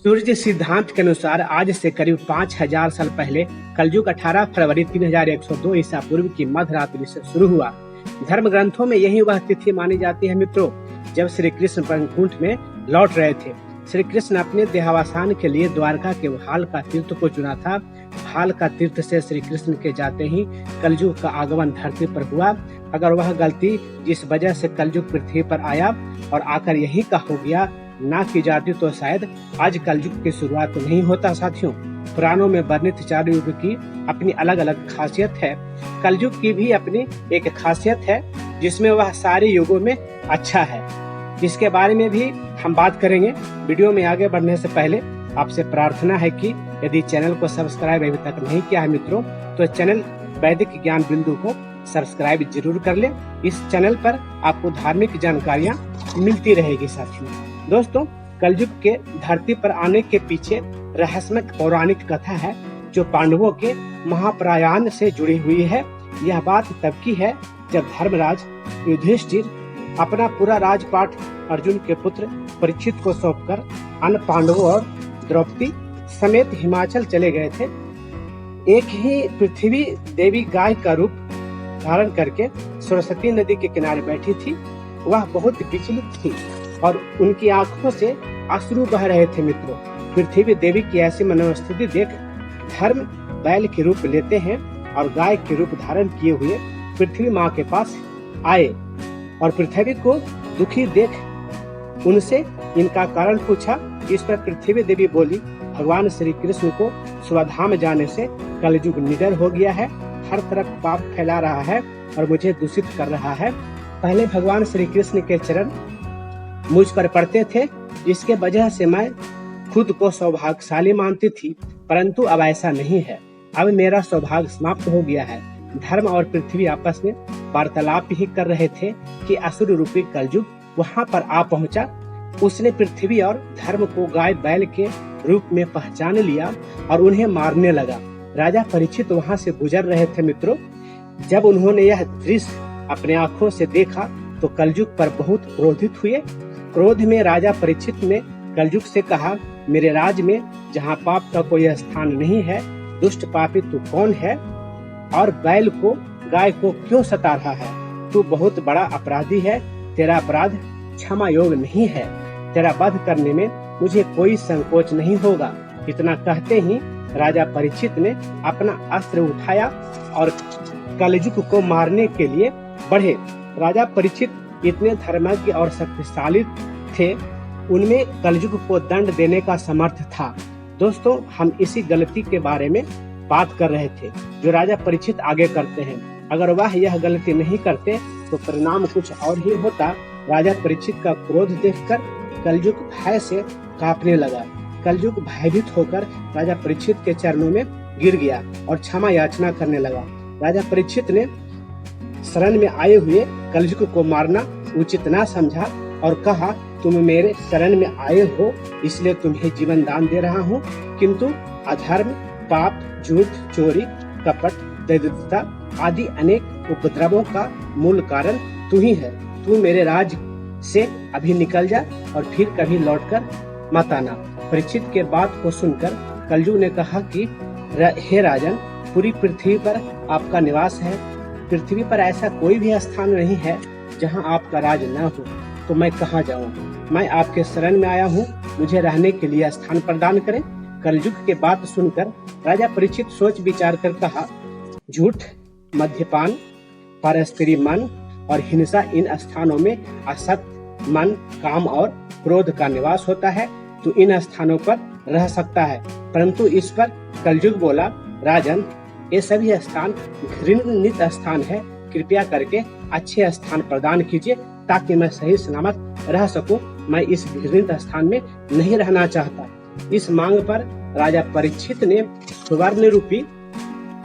सूर्य सिद्धांत के अनुसार आज से करीब 5000 साल पहले कलयुग 18 फरवरी 3102 ईसा पूर्व की मध्यरात्रि से शुरू हुआ। धर्म ग्रंथों में यही वह तिथि मानी जाती है मित्रों, जब श्री कृष्ण वैकुंठ में लौट रहे थे। श्री कृष्ण अपने देहावसान के लिए द्वारका के भाल का तीर्थ को चुना था। भाल का तीर्थ से श्री कृष्ण के जाते ही कलयुग का आगमन धरती पर हुआ। अगर वह गलती जिस वजह से कलयुग पृथ्वी पर आया और आकर यही का हो गया ना की जाती तो शायद आज कलयुग की शुरुआत नहीं होता। साथियों, पुराणों में वर्णित चार युग की अपनी अलग अलग खासियत है। कलयुग की भी अपनी एक खासियत है जिसमें वह सारे युगों में अच्छा है। इसके बारे में भी हम बात करेंगे। वीडियो में आगे बढ़ने से पहले आपसे प्रार्थना है कि यदि चैनल को सब्सक्राइब अभी तक नहीं किया है मित्रों, तो चैनल वैदिक ज्ञान बिंदु को सब्सक्राइब जरूर कर ले। इस चैनल पर आपको धार्मिक जानकारियाँ मिलती रहेगी। साथियों दोस्तों, कलयुग के धरती पर आने के पीछे रहस्यमय पौराणिक कथा है जो पांडवों के महाप्रयाण से जुड़ी हुई है। यह बात तब की है जब धर्मराज युधिष्ठिर अपना पूरा राजपाट अर्जुन के पुत्र परीक्षित को सौंपकर अन्य पांडवों और द्रौपदी समेत हिमाचल चले गए थे। एक ही पृथ्वी देवी गाय का रूप धारण करके सरस्वती नदी के किनारे बैठी थी। वह बहुत विचलित थी और उनकी आंखों से अश्रु बह रहे थे। मित्रों, पृथ्वी देवी की ऐसी मनोस्थिति देख धर्म बैल के रूप लेते हैं और गाय के रूप धारण किए हुए पृथ्वी माँ के पास आए और पृथ्वी को दुखी देख उनसे इनका कारण पूछा। इस पर पृथ्वी देवी बोली, भगवान श्री कृष्ण को स्वधाम जाने से कलयुग निडर हो गया है, हर तरफ पाप फैला रहा है और मुझे दूषित कर रहा है। पहले भगवान श्री कृष्ण के चरण मुझ पर पड़ते थे, जिसके वजह से मैं खुद को सौभाग्यशाली मानती थी, परंतु अब ऐसा नहीं है। अब मेरा सौभाग्य समाप्त हो गया है। धर्म और पृथ्वी आपस में वार्तालाप ही कर रहे थे कि असुर रूपी कलयुग वहां पर आ पहुंचा। उसने पृथ्वी और धर्म को गाय बैल के रूप में पहचान लिया और उन्हें मारने लगा। राजा परीक्षित वहां से गुजर रहे थे। मित्रों, जब उन्होंने यह दृश्य अपने आंखों से देखा तो कलयुग पर बहुत क्रोधित हुए। क्रोध में राजा परीक्षित ने कलयुग से कहा, मेरे राज में जहाँ पाप का कोई स्थान नहीं है, दुष्ट पापी तू कौन है और बैल को गाय को क्यों सता रहा है? तू बहुत बड़ा अपराधी है, तेरा अपराध क्षमा योग नहीं है। तेरा वध करने में मुझे कोई संकोच नहीं होगा। इतना कहते ही राजा परीक्षित ने अपना अस्त्र उठाया और कलयुग को मारने के लिए बढ़े। राजा परीक्षित इतने धर्मज्ञ और शक्तिशाली थे, उनमें कलयुग को दंड देने का समर्थ था। दोस्तों, हम इसी गलती के बारे में बात कर रहे थे जो राजा परीक्षित आगे करते हैं। अगर वह यह गलती नहीं करते तो परिणाम कुछ और ही होता। राजा परीक्षित का क्रोध देखकर कलयुग भय से कांपने लगा। कलयुग भयभीत होकर राजा परीक्षित के चरणों में गिर गया और क्षमा याचना करने लगा। राजा परीक्षित ने शरण में आए हुए कलयुग को मारना उचित ना समझा और कहा, तुम मेरे शरण में आए हो इसलिए तुम्हें जीवन दान दे रहा हूँ, किंतु अधर्म, पाप, झूठ, चोरी, कपट, दरिद्रता आदि अनेक उपद्रवों का मूल कारण तू ही है। तू मेरे राज से अभी निकल जा और फिर कभी लौटकर मत आना। परीक्षित के बात को सुनकर कलयुग ने कहा कि हे राजन, पूरी पृथ्वी पर आपका निवास है। पृथ्वी पर ऐसा कोई भी स्थान नहीं है जहां आपका राज न हो, तो मैं कहां जाऊं? मैं आपके शरण में आया हूं, मुझे रहने के लिए स्थान प्रदान करें। कलयुग के बात सुनकर राजा परीक्षित सोच विचार कर कहा, झूठ, मद्यपान, परस्त्री मन और हिंसा इन स्थानों में असत मन, काम और क्रोध का निवास होता है, तो इन स्थानों पर रह सकता है। परंतु इस पर कलयुग बोला, राजन, ये सभी स्थान घृणित स्थान है, कृपया करके अच्छे स्थान प्रदान कीजिए ताकि मैं सही सलामत रह सकूं। मैं इस घृणित स्थान में नहीं रहना चाहता। इस मांग पर राजा परीक्षित ने स्वर्ण रूपी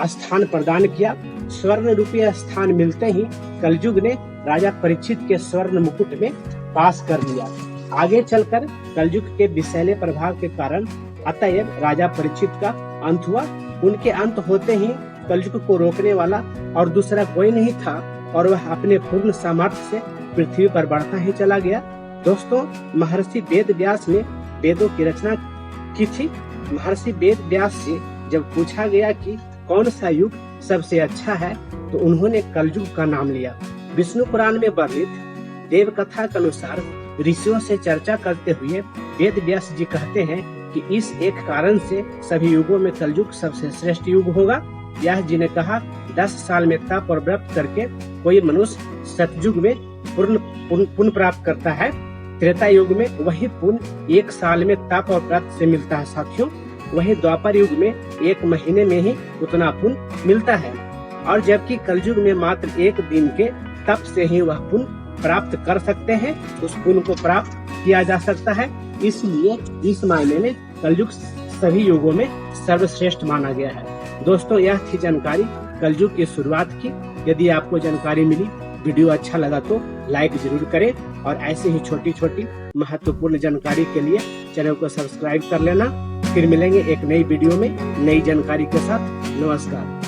स्थान प्रदान किया। स्वर्ण रूपी स्थान मिलते ही कलयुग ने राजा परीक्षित के स्वर्ण मुकुट में पास कर लिया। आगे चलकर कलयुग के विषैले प्रभाव के कारण अतएव राजा परीक्षित का अंत हुआ। उनके अंत होते ही कलयुग को रोकने वाला और दूसरा कोई नहीं था और वह अपने पूर्ण सामर्थ्य से पृथ्वी पर बढ़ता ही चला गया। दोस्तों, महर्षि वेद व्यास ने वेदों की रचना की थी। महर्षि वेद व्यास से जब पूछा गया कि कौन सा युग सबसे अच्छा है तो उन्होंने कलयुग का नाम लिया। विष्णु पुराण में वर्णित देव कथा के अनुसार ऋषियों से चर्चा करते हुए वेद व्यास जी कहते हैं कि इस एक कारण से सभी युगों में कलयुग सबसे श्रेष्ठ युग होगा। व्यास जी ने कहा 10 साल में तप और व्रत करके कोई मनुष्य सतयुग में पुण्य प्राप्त करता है। त्रेता युग में वही पुण्य 1 साल में तप और व्रत से मिलता है साथियों। वही द्वापर युग में 1 महीने में ही उतना पुण्य मिलता है और जबकि कलयुग में मात्र 1 दिन के तप से ही वह पुण्य प्राप्त कर सकते हैं। उस पुण्य को प्राप्त किया जा सकता है। इसलिए इस मायने में कलयुग सभी युगों में सर्वश्रेष्ठ माना गया है। दोस्तों, यह थी जानकारी कलयुग की शुरुआत की। यदि आपको जानकारी मिली, वीडियो अच्छा लगा तो लाइक जरूर करें और ऐसे ही छोटी छोटी महत्वपूर्ण जानकारी के लिए चैनल को सब्सक्राइब कर लेना। फिर मिलेंगे एक नई वीडियो में नई जानकारी के साथ। नमस्कार।